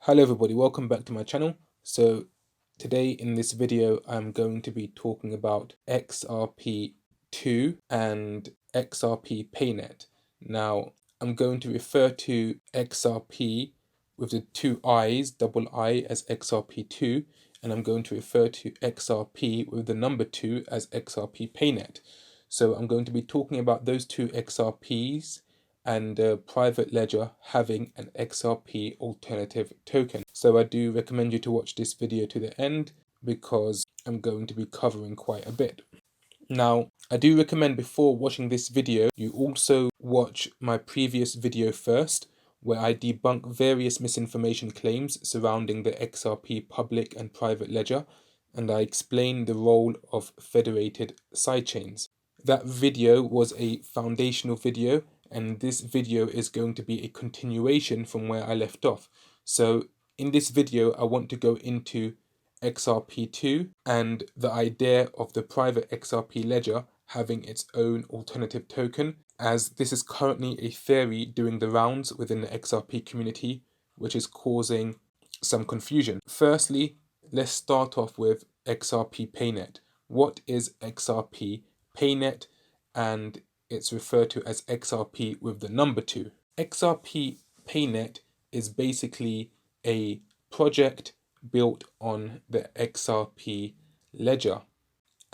Hello everybody, welcome back to my channel. So today in this video I'm going to be talking about XRP2 and XRP paynet. Now I'm going to refer to XRP with the two I's, double I, as XRP2, and I'm going to refer to XRP with the number 2 as XRP paynet. So I'm going to be talking about those two XRPs and a private ledger having an XRP alternative token. So I do recommend you to watch this video to the end because I'm going to be covering quite a bit. Now, I do recommend before watching this video, you also watch my previous video first, where I debunk various misinformation claims surrounding the XRP public and private ledger, and I explain the role of federated sidechains. That video was a foundational video, and this video is going to be a continuation from where I left off. So in this video, I want to go into XRP2 and the idea of the private XRP ledger having its own alternative token, as this is currently a theory doing the rounds within the XRP community, which is causing some confusion. Firstly, let's start off with XRP paynet. What is XRP paynet? And it's referred to as XRP with the number 2. XRP paynet is basically a project built on the XRP ledger,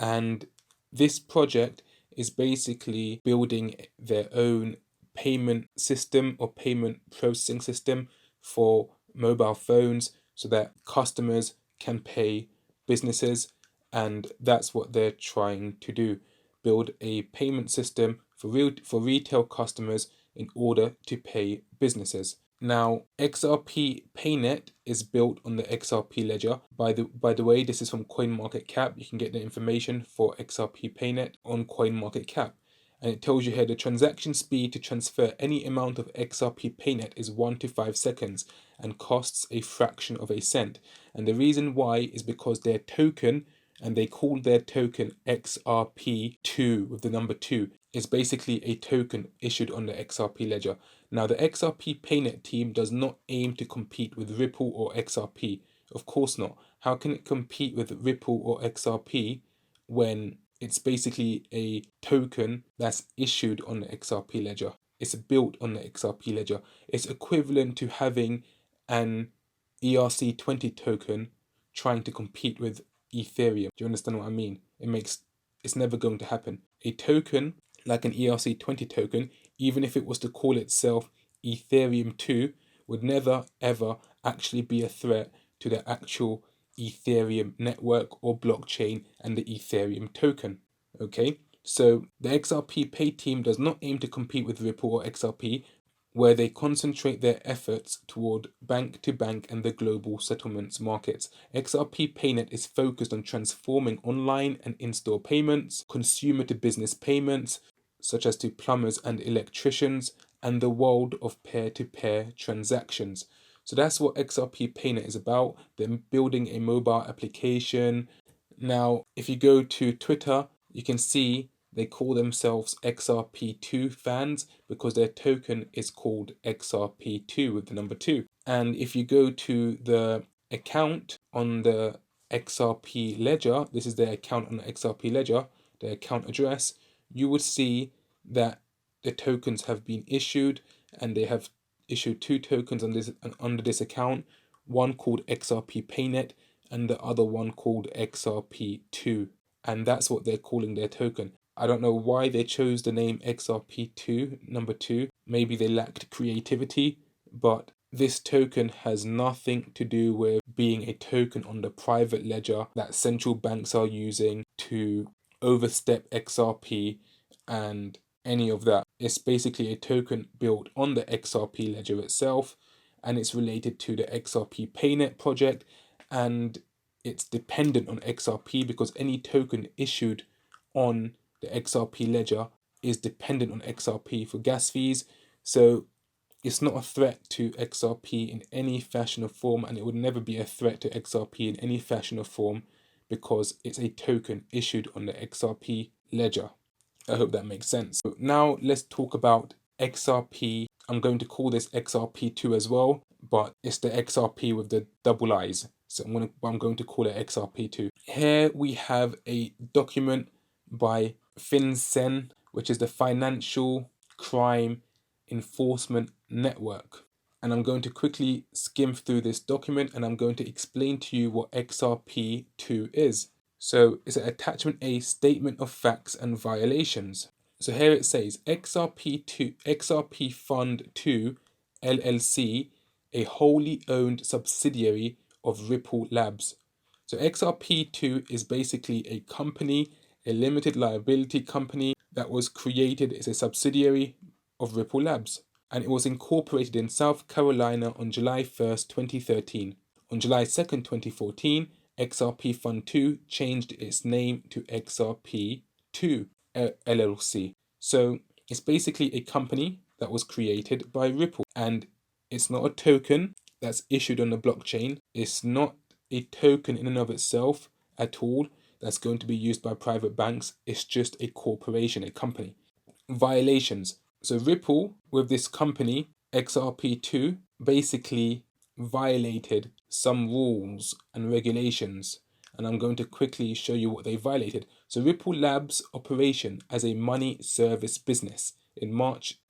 and this project is basically building their own payment system or payment processing system for mobile phones so that customers can pay businesses, and that's what they're trying to do, build a payment system for retail customers in order to pay businesses. Now, XRP paynet is built on the XRP ledger. By the way, this is from CoinMarketCap. You can get the information for XRP paynet on CoinMarketCap. And it tells you here the transaction speed to transfer any amount of XRP paynet is 1 to 5 seconds and costs a fraction of a cent. And the reason why is because their token, and they call their token XRP2 with the number 2, is basically a token issued on the XRP ledger. Now, the XRP paynet team does not aim to compete with Ripple or XRP. Of course not. How can it compete with Ripple or XRP when it's basically a token that's issued on the XRP ledger? It's built on the XRP ledger. It's equivalent to having an ERC20 token trying to compete with Ethereum. Do you understand what I mean? It's never going to happen. A token like an ERC20 token, even if it was to call itself Ethereum 2, would never ever actually be a threat to the actual Ethereum network or blockchain and the Ethereum token. Okay, so the XRP Pay team does not aim to compete with Ripple or XRP, where they concentrate their efforts toward bank-to-bank and the global settlements markets. XRP Paynet is focused on transforming online and in-store payments, consumer-to-business payments, such as to plumbers and electricians, and the world of peer-to-peer transactions. So that's what XRP Paynet is about. They're building a mobile application. Now, if you go to Twitter, you can see they call themselves XRP2 fans because their token is called XRP2 with the number 2. And if you go to the account on the XRP ledger, this is their account on the XRP ledger, their account address, you would see that the tokens have been issued, and they have issued 2 tokens under this account, one called XRP Paynet and the other one called XRP2. And that's what they're calling their token. I don't know why they chose the name XRP2, number 2. Maybe they lacked creativity, but this token has nothing to do with being a token on the private ledger that central banks are using to overstep XRP and any of that. It's basically a token built on the XRP ledger itself, and it's related to the XRP Paynet project, and it's dependent on XRP because any token issued on the XRP ledger is dependent on XRP for gas fees. So it's not a threat to XRP in any fashion or form, and it would never be a threat to XRP in any fashion or form because it's a token issued on the XRP ledger. I hope that makes sense. So now let's talk about XRP. I'm going to call this XRP2 as well, but it's the XRP with the double I's. So I'm going to call it XRP2. Here we have a document by FinCEN, which is the Financial Crime Enforcement Network. And I'm going to quickly skim through this document and I'm going to explain to you what XRP2 is. So it's an attachment A, statement of facts and violations. So here it says XRP Fund 2 LLC, a wholly owned subsidiary of Ripple Labs. So XRP2 is basically a company, a limited liability company that was created as a subsidiary of Ripple Labs, and it was incorporated in South Carolina on July 1st, 2013. On July 2nd, 2014, XRP Fund 2 changed its name to XRP2 LLC. So it's basically a company that was created by Ripple, and it's not a token that's issued on the blockchain. It's not a token in and of itself at all that's going to be used by private banks. It's just a corporation, a company. Violations. So Ripple, with this company, XRP2, basically violated some rules and regulations. And I'm going to quickly show you what they violated. So Ripple Labs' operation as a money service business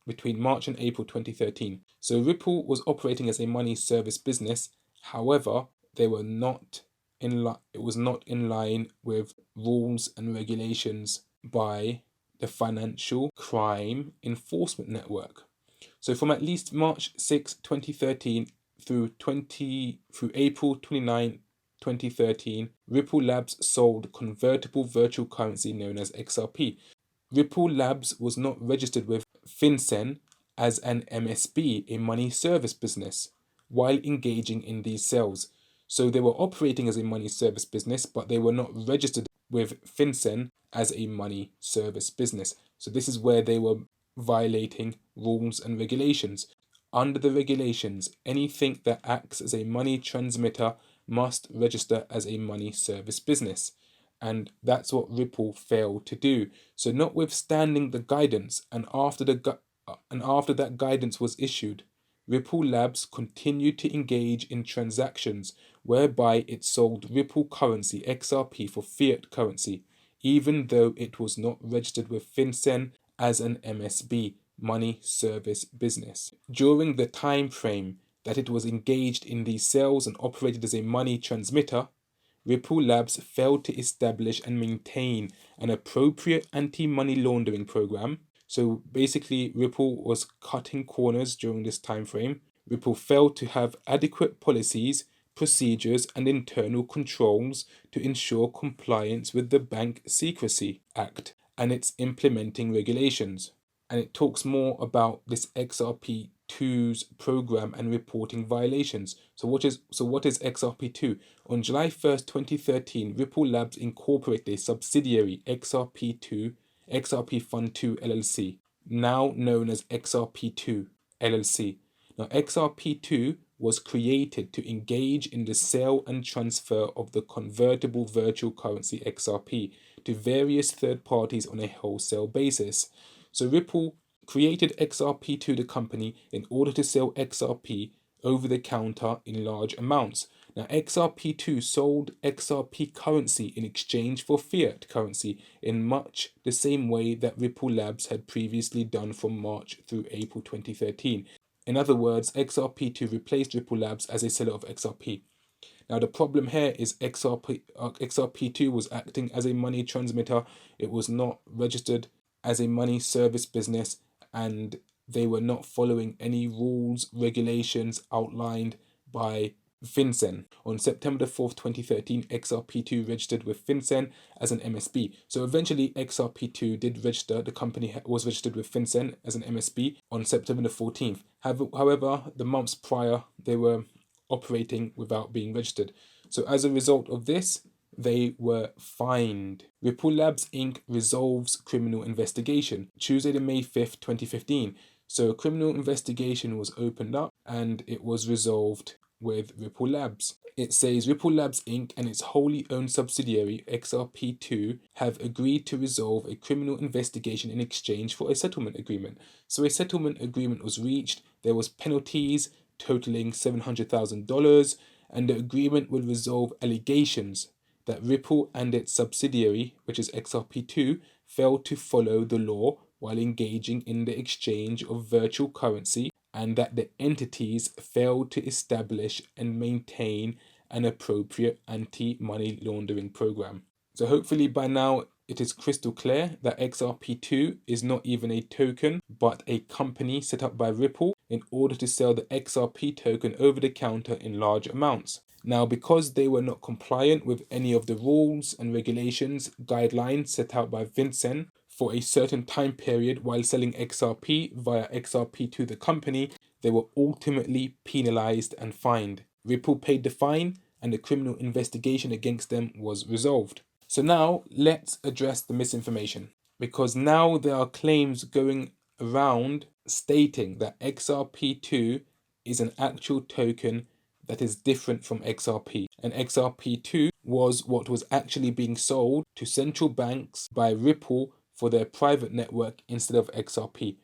between March and April 2013. So Ripple was operating as a money service business. However, it was not in line with rules and regulations by the Financial Crime Enforcement Network. So from at least March 6, 2013 through April 29, 2013, Ripple Labs sold convertible virtual currency known as XRP. Ripple Labs was not registered with FinCEN as an MSB, a money service business, while engaging in these sales. So they were operating as a money service business, but they were not registered with FinCEN as a money service business. So this is where they were violating rules and regulations. Under the regulations, anything that acts as a money transmitter must register as a money service business. And that's what Ripple failed to do. So notwithstanding the guidance, and after that guidance was issued, Ripple Labs continued to engage in transactions whereby it sold Ripple currency XRP for fiat currency, even though it was not registered with FinCEN as an MSB, money service business. During the time frame that it was engaged in these sales and operated as a money transmitter, Ripple Labs failed to establish and maintain an appropriate anti-money laundering program. So basically, Ripple was cutting corners during this time frame. Ripple failed to have adequate policies, procedures, and internal controls to ensure compliance with the Bank Secrecy Act and its implementing regulations. And it talks more about this XRP2's program and reporting violations. So what is XRP2? On July 1st, 2013, Ripple Labs incorporated a subsidiary XRP Fund 2 LLC, now known as XRP2 LLC. Now XRP2 was created to engage in the sale and transfer of the convertible virtual currency XRP to various third parties on a wholesale basis. So Ripple created XRP2, the company, in order to sell XRP over the counter in large amounts. Now, XRP2 sold XRP currency in exchange for fiat currency in much the same way that Ripple Labs had previously done from March through April 2013. In other words, XRP2 replaced Ripple Labs as a seller of XRP. Now, the problem here is XRP2 was acting as a money transmitter. It was not registered as a money service business, and they were not following any rules, regulations outlined by FinCEN. On September 4th, 2013, XRP2 registered with FinCEN as an MSB. So eventually XRP2 did register, the company was registered with FinCEN as an MSB on September 14th. However, the months prior, they were operating without being registered. So as a result of this, they were fined. Ripple Labs Inc. resolves criminal investigation. Tuesday, May 5th, 2015. So a criminal investigation was opened up and it was resolved with Ripple Labs. It says Ripple Labs Inc. and its wholly owned subsidiary XRP2 have agreed to resolve a criminal investigation in exchange for a settlement agreement. So a settlement agreement was reached. There was penalties totaling $700,000, and the agreement will resolve allegations that Ripple and its subsidiary, which is XRP2, failed to follow the law while engaging in the exchange of virtual currency, and that the entities failed to establish and maintain an appropriate anti-money laundering program. So hopefully by now it is crystal clear that XRP2 is not even a token, but a company set up by Ripple in order to sell the XRP token over the counter in large amounts. Now, because they were not compliant with any of the rules and regulations, guidelines set out by FinCEN for a certain time period while selling XRP via XRP2 the company, they were ultimately penalized and fined. Ripple paid the fine and the criminal investigation against them was resolved. So now let's address the misinformation, because now there are claims going around stating that XRP2 is an actual token that is different from XRP, and XRP2 was what was actually being sold to central banks by Ripple for their private network instead of XRP.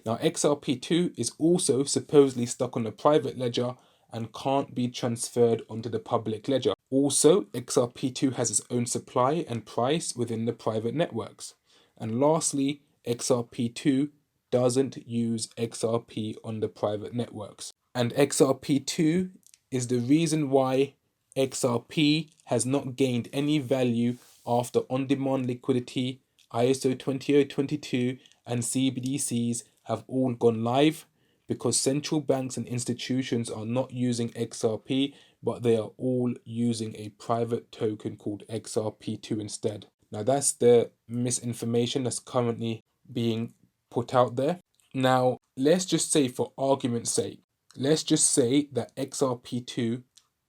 Now XRP2 is also supposedly stuck on the private ledger and can't be transferred onto the public ledger. Also, XRP2 has its own supply and price within the private networks. And lastly, XRP2 doesn't use XRP on the private networks. And XRP2 is the reason why XRP has not gained any value after on-demand liquidity, ISO 20022 and CBDCs have all gone live, because central banks and institutions are not using XRP, but they are all using a private token called XRP2 instead. Now that's the misinformation that's currently being put out there. Now let's just say, for argument's sake, let's just say that XRP2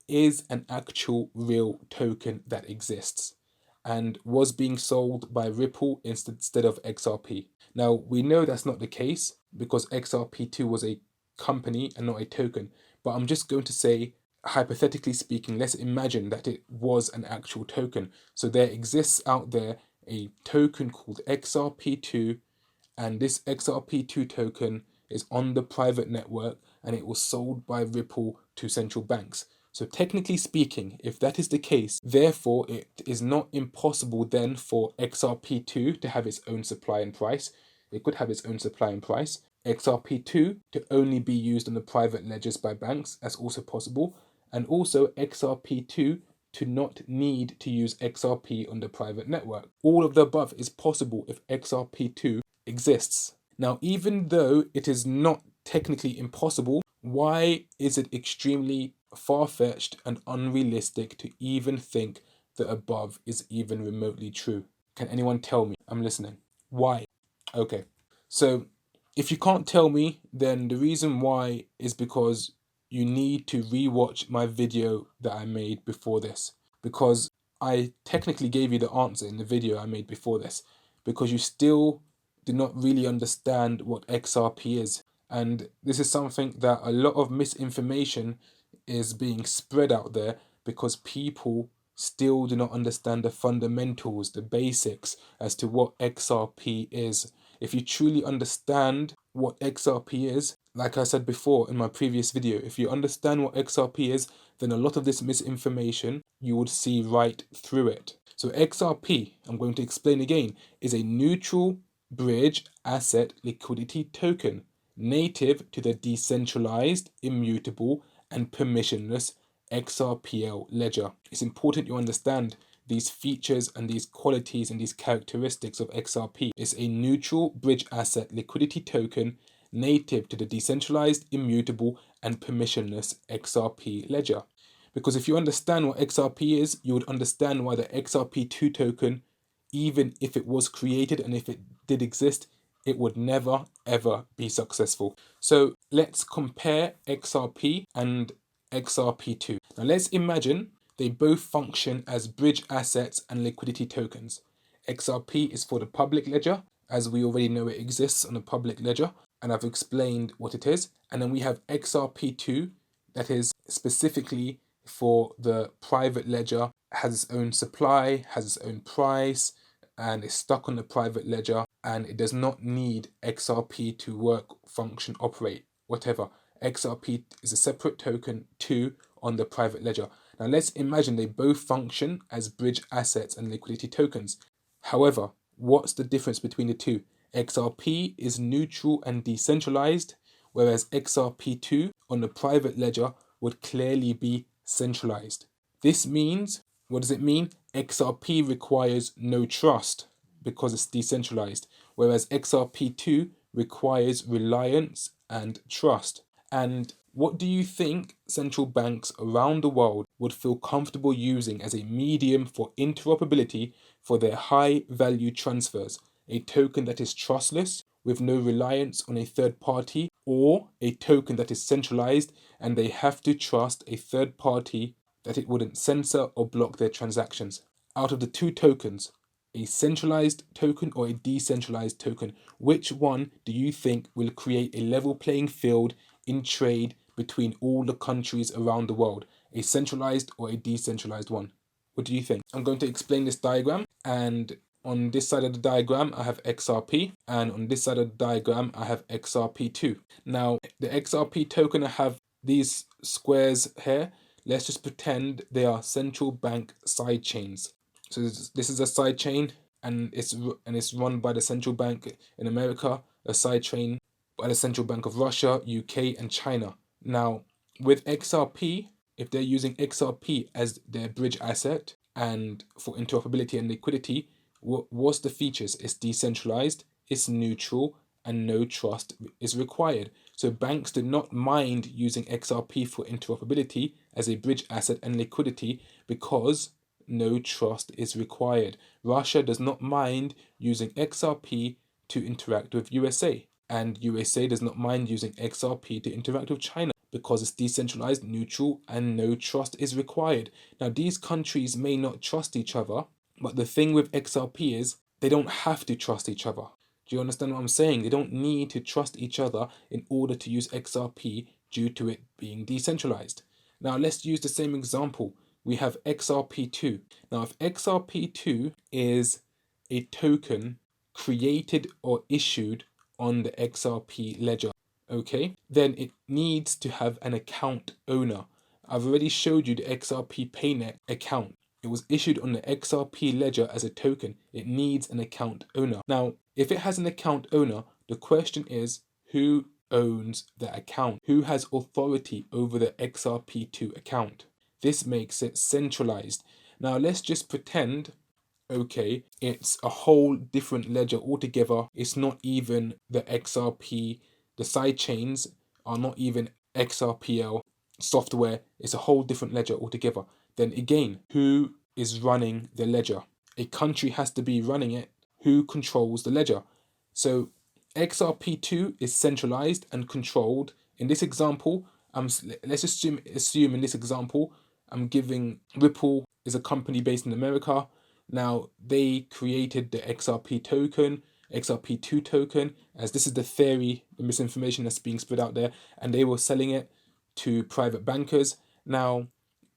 is an actual real token that exists and was being sold by Ripple instead of XRP. Now, we know that's not the case because XRP2 was a company and not a token. But I'm just going to say, hypothetically speaking, let's imagine that it was an actual token. So there exists out there a token called XRP2, and this XRP2 token is on the private network and it was sold by Ripple to central banks. So technically speaking, if that is the case, therefore it is not impossible then for XRP2 to have its own supply and price. It could have its own supply and price. XRP2 to only be used on the private ledgers by banks, that's also possible. And also XRP2 to not need to use XRP on the private network. All of the above is possible if XRP2 exists. Now, even though it is not technically impossible, why is it extremely far-fetched and unrealistic to even think the above is even remotely true? Can anyone tell me? I'm listening. Why? Okay, so if you can't tell me, then the reason why is because you need to rewatch my video that I made before this, because I technically gave you the answer in the video I made before this, because you still do not really understand what XRP is. And this is something that a lot of misinformation is being spread out there because people still do not understand the fundamentals, the basics as to what XRP is. If you truly understand what XRP is, like I said before in my previous video, if you understand what XRP is, then a lot of this misinformation, you would see right through it. So XRP, I'm going to explain again, is a neutral bridge asset liquidity token native to the decentralized, immutable, and permissionless XRPL ledger. It's important you understand these features and these qualities and these characteristics of XRP. It's a neutral bridge asset liquidity token native to the decentralized, immutable, and permissionless XRP ledger. Because if you understand what XRP is, you would understand why the XRP2 token, even if it was created and if it did exist, it would never ever be successful. So let's compare XRP and XRP2. Now let's imagine they both function as bridge assets and liquidity tokens. XRP is for the public ledger, as we already know it exists on the public ledger, and I've explained what it is. And then we have XRP2, that is specifically for the private ledger, has its own supply, has its own price, and is stuck on the private ledger, and it does not need XRP to work, function, operate, whatever. XRP is a separate token 2 on the private ledger. Now let's imagine they both function as bridge assets and liquidity tokens. However, what's the difference between the two? XRP is neutral and decentralized, whereas XRP2 on the private ledger would clearly be centralized. This means, what does it mean? XRP requires no trust because it's decentralized, whereas XRP2 requires reliance and trust. And what do you think central banks around the world would feel comfortable using as a medium for interoperability for their high value transfers? A token that is trustless with no reliance on a third party, or a token that is centralized and they have to trust a third party that it wouldn't censor or block their transactions? Out of the two tokens, a centralized token or a decentralized token, which one do you think will create a level playing field in trade between all the countries around the world? A centralized or a decentralized one? What do you think? I'm going to explain this diagram, and on this side of the diagram I have XRP, and on this side of the diagram I have XRP2. Now the XRP token, I have these squares here. Let's just pretend they are central bank side chains. So this is a side chain, and it's run by the central bank in America, a side chain by the central bank of Russia, UK, and China. Now, with XRP, if they're using XRP as their bridge asset and for interoperability and liquidity, what's the features? It's decentralized, it's neutral, and no trust is required. So banks do not mind using XRP for interoperability as a bridge asset and liquidity because no trust is required. Russia does not mind using XRP to interact with USA, and USA does not mind using XRP to interact with China because it's decentralized, neutral, and no trust is required. Now, these countries may not trust each other, but the thing with XRP is they don't have to trust each other. Do you understand what I'm saying? They don't need to trust each other in order to use XRP due to it being decentralized. Now, let's use the same example. We have XRP2. Now, if XRP2 is a token created or issued on the XRP ledger, okay, then it needs to have an account owner. I've already showed you the XRP paynet account. It was issued on the XRP ledger as a token. It needs an account owner. Now, if it has an account owner, the question is, who owns the account? Who has authority over the XRP2 account? This makes it centralized. Now, let's just pretend, okay, it's a whole different ledger altogether. It's not even the XRP, the side chains are not even XRPL software. It's a whole different ledger altogether. Then again, who is running the ledger? A country has to be running it. Who controls the ledger? So XRP2 is centralized and controlled. In this example, let's assume in this example, I'm giving Ripple is a company based in America. Now they created the XRP token, XRP2 token, as this is the theory, the misinformation that's being spread out there, and they were selling it to private bankers. Now,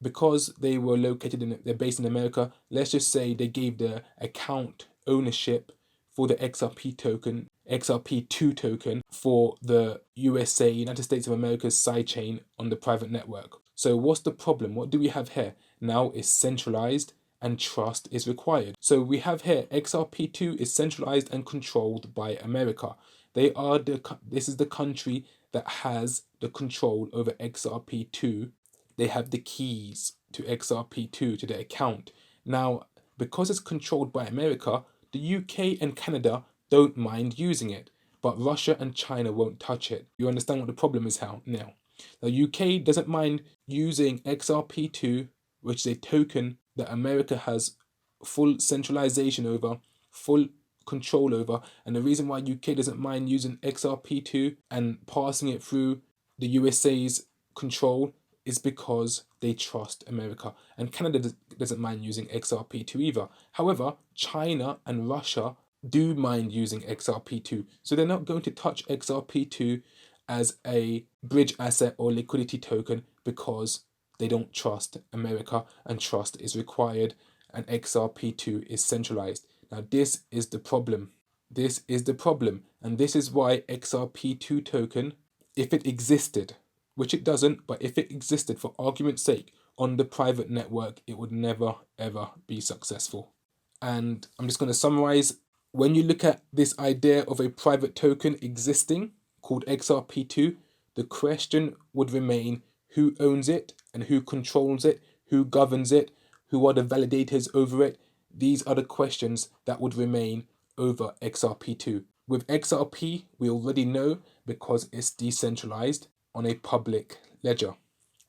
because they were they're based in America, let's just say they gave the account ownership for the XRP token, XRP2 token, for the USA, United States of America's sidechain on the private network. So what's the problem? What do we have here? Now it's centralized and trust is required. So we have here XRP2 is centralized and controlled by America. This is the country that has the control over XRP2. They have the keys to XRP2 to their account. Now, because it's controlled by America, the UK and Canada don't mind using it, but Russia and China won't touch it. You understand what the problem is now? The UK doesn't mind using XRP2, which is a token that America has full centralization over, full control over, and the reason why UK doesn't mind using XRP2 and passing it through the USA's control is because they trust America, and Canada doesn't mind using XRP2 either. However, China and Russia do mind using XRP2, so they're not going to touch XRP2 as a bridge asset or liquidity token because they don't trust America, and trust is required, and XRP2 is centralized. Now this is the problem. This is the problem, and this is why XRP2 token, if it existed, which it doesn't, but if it existed for argument's sake on the private network, it would never ever be successful. And I'm just going to summarize. When you look at this idea of a private token existing called XRP2, the question would remain who owns it and who controls it, who governs it, who are the validators over it. These are the questions that would remain over XRP2. With XRP, we already know because it's decentralized on a public ledger.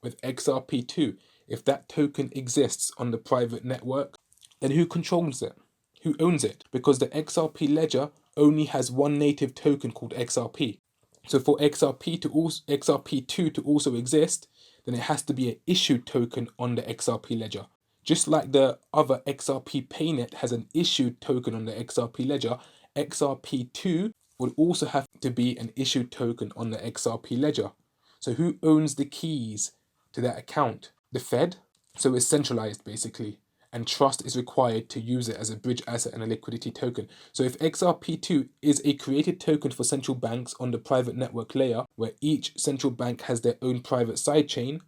With XRP2, if that token exists on the private network, then who controls it? Who owns it? Because the XRP ledger only has one native token called XRP. So for XRP2 to also exist, then it has to be an issued token on the XRP ledger. Just like the other XRP paynet has an issued token on the XRP ledger, XRP2 would also have to be an issued token on the XRP ledger. So who owns the keys to that account? The Fed. So it's centralized basically, and trust is required to use it as a bridge asset and a liquidity token. So if XRP2 is a created token for central banks on the private network layer, where each central bank has their own private sidechain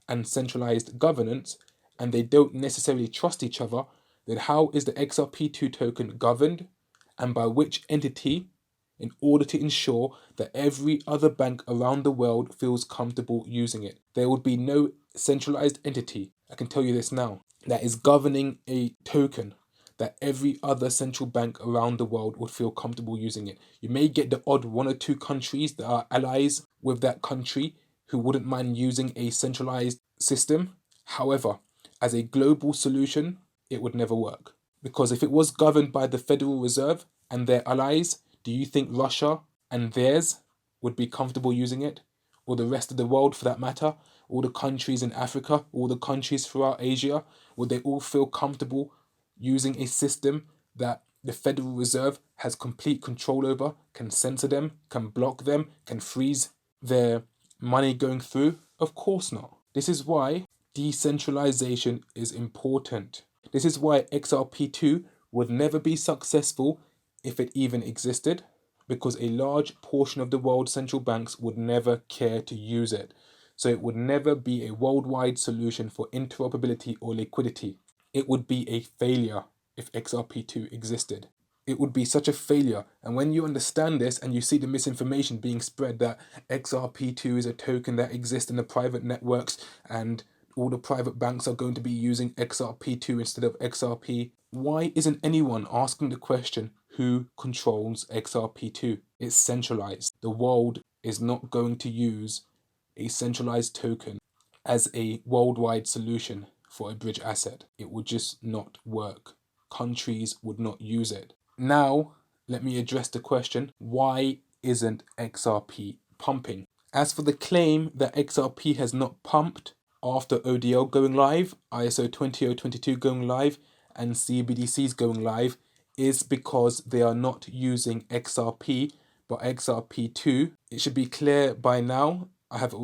and centralized governance, and they don't necessarily trust each other, then how is the XRP2 token governed and by which entity in order to ensure that every other bank around the world feels comfortable using it? There would be no centralized entity, I can tell you this now, that is governing a token that every other central bank around the world would feel comfortable using it. You may get the odd one or two countries that are allies with that country who wouldn't mind using a centralized system. However, as a global solution, it would never work. Because if it was governed by the Federal Reserve and their allies, do you think Russia and theirs would be comfortable using it? Or the rest of the world for that matter? All the countries in Africa, all the countries throughout Asia, would they all feel comfortable using a system that the Federal Reserve has complete control over, can censor them, can block them, can freeze their money going through? Of course not. This is why decentralization is important. This is why XRP2 would never be successful if it even existed, because a large portion of the world's central banks would never care to use it. So it would never be a worldwide solution for interoperability or liquidity. It would be a failure if XRP2 existed. It would be such a failure. And when you understand this and you see the misinformation being spread that XRP2 is a token that exists in the private networks and all the private banks are going to be using XRP2 instead of XRP, why isn't anyone asking the question, who controls XRP2? It's centralized. The world is not going to use a centralized token as a worldwide solution for a bridge asset. It would just not work. Countries would not use it. Now, let me address the question, why isn't XRP pumping? As for the claim that XRP has not pumped after ODL going live, ISO 20022 going live, and CBDCs going live, is because they are not using XRP but XRP2. It should be clear by now, I have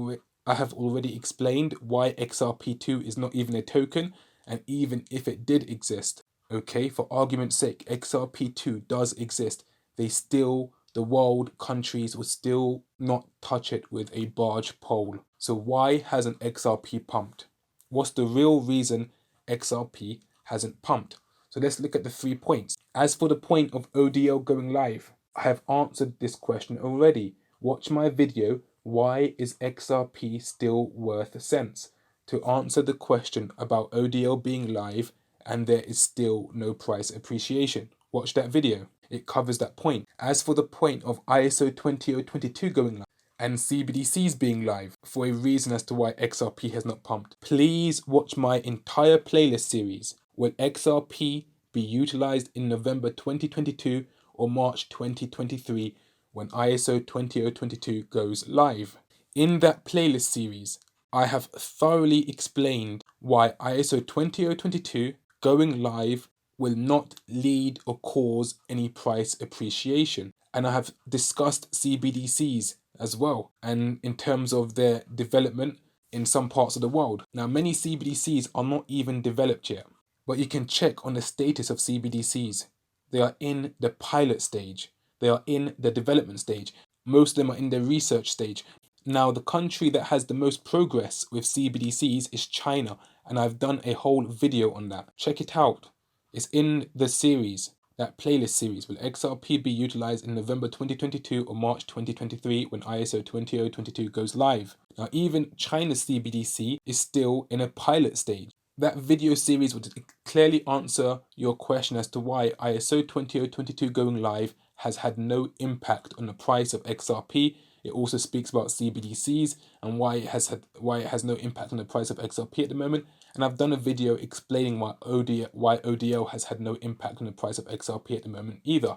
already explained why XRP2 is not even a token, and even if it did exist, okay, for argument's sake, XRP2 does exist, the world countries would still not touch it with a barge pole. So why hasn't XRP pumped? What's the real reason XRP hasn't pumped? So let's look at the 3 points. As for the point of ODL going live, I have answered this question already. Watch my video, why is XRP still worth cents? To answer the question about ODL being live and there is still no price appreciation. Watch that video. It covers that point. As for the point of ISO 20022 going live and CBDCs being live for a reason as to why XRP has not pumped, please watch my entire playlist series. Will XRP be utilized in November 2022 or March 2023 when ISO 20022 goes live? In that playlist series, I have thoroughly explained why ISO 20022 going live will not lead or cause any price appreciation. And I have discussed CBDCs as well, and in terms of their development in some parts of the world. Now, many CBDCs are not even developed yet, but you can check on the status of CBDCs. They are in the pilot stage. They are in the development stage. Most of them are in the research stage. Now, the country that has the most progress with CBDCs is China, and I've done a whole video on that. Check it out. It's in the series, that playlist series. Will XRP be utilized in November 2022 or March 2023 when ISO 20022 goes live? Now, even China's CBDC is still in a pilot stage. That video series would clearly answer your question as to why ISO 20022 going live has had no impact on the price of XRP. It also speaks about CBDCs and why it has no impact on the price of XRP at the moment. And I've done a video explaining why ODL has had no impact on the price of XRP at the moment either.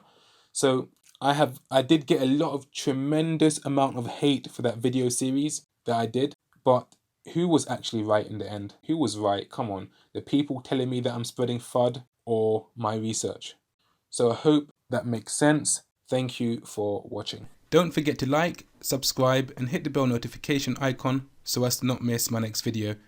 So I did get a lot of tremendous amount of hate for that video series that I did, but who was actually right in the end? Who was right? Come on, the people telling me that I'm spreading FUD or my research? So I hope that makes sense. Thank you for watching. Don't forget to like, subscribe and hit the bell notification icon so as to not miss my next video.